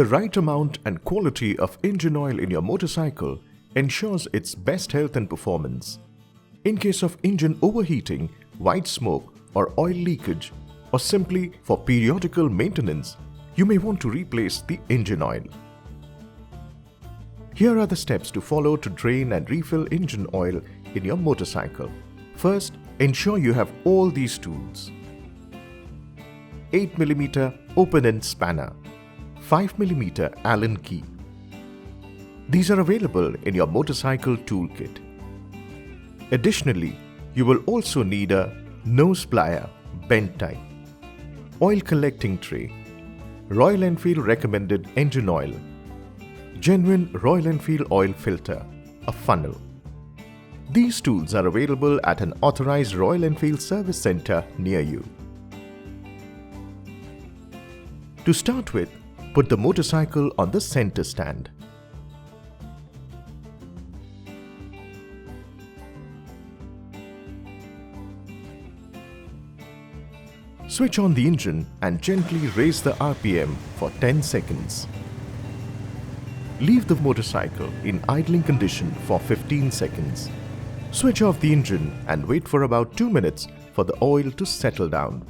The right amount and quality of engine oil in your motorcycle ensures its best health and performance. In case of engine overheating, white smoke or oil leakage, or simply for periodical maintenance, you may want to replace the engine oil. Here are the steps to follow to drain and refill engine oil in your motorcycle. First, ensure you have all these tools: 8mm open-end spanner, 5mm Allen key. These are available in your motorcycle toolkit. Additionally, you will also need a nose plier, bent type, oil collecting tray, Royal Enfield recommended engine oil, genuine Royal Enfield oil filter, a funnel. These tools are available at an authorized Royal Enfield service center near you. To start with, put the motorcycle on the center stand. Switch on the engine and gently raise the RPM for 10 seconds. Leave the motorcycle in idling condition for 15 seconds. Switch off the engine and wait for about 2 minutes for the oil to settle down.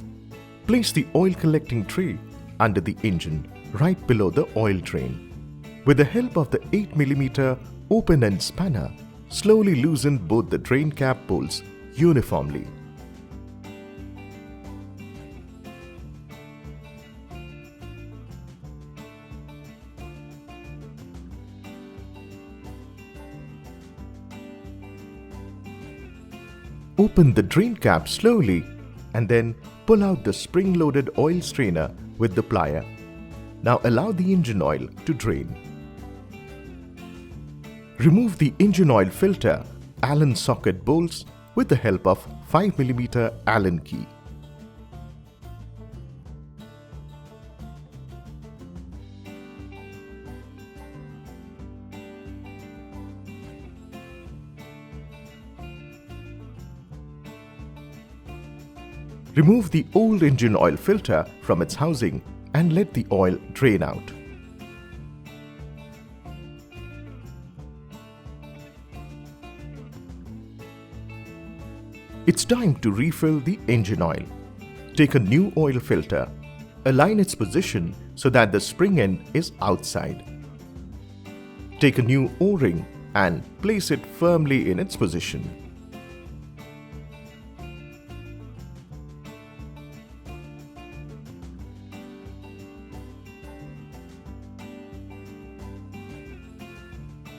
Place the oil collecting tray under the engine, right below the oil drain. With the help of the 8mm open-end spanner, slowly loosen both the drain cap bolts uniformly. Open the drain cap slowly and then pull out the spring-loaded oil strainer with the plier. Now allow the engine oil to drain. Remove the engine oil filter Allen socket bolts with the help of 5mm Allen key. Remove the old engine oil filter from its housing and let the oil drain out. It's time to refill the engine oil. Take a new oil filter. Align its position so that the spring end is outside. Take a new O-ring and place it firmly in its position.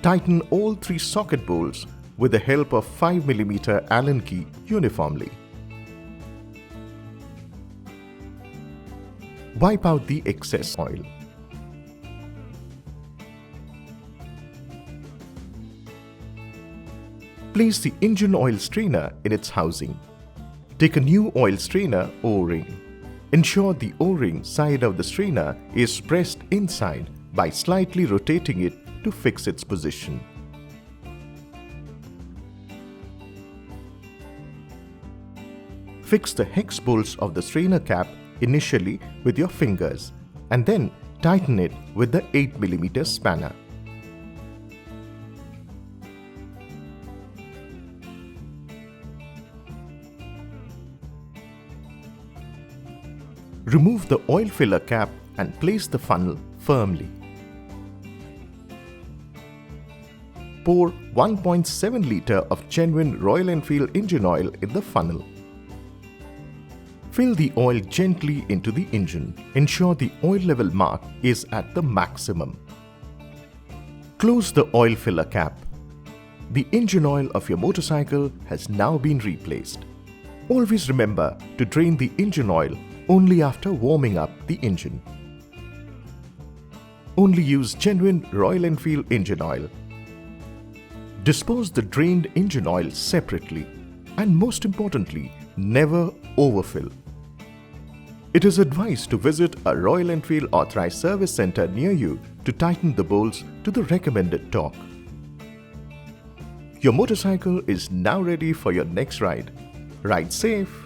Tighten all 3 socket bolts with the help of 5mm Allen key uniformly. Wipe out the excess oil. Place the engine oil strainer in its housing. Take a new oil strainer O-ring. Ensure the O-ring side of the strainer is pressed inside by slightly rotating it to fix its position. Fix the hex bolts of the strainer cap initially with your fingers and then tighten it with the 8mm spanner. Remove the oil filler cap and place the funnel firmly. Pour 1.7 litre of genuine Royal Enfield engine oil in the funnel. Fill the oil gently into the engine. Ensure the oil level mark is at the maximum. Close the oil filler cap. The engine oil of your motorcycle has now been replaced. Always remember to drain the engine oil only after warming up the engine. Only use genuine Royal Enfield engine oil. Dispose the drained engine oil separately and most importantly, never overfill. It is advised to visit a Royal Enfield authorized service center near you to tighten the bolts to the recommended torque. Your motorcycle is now ready for your next ride. Ride safe.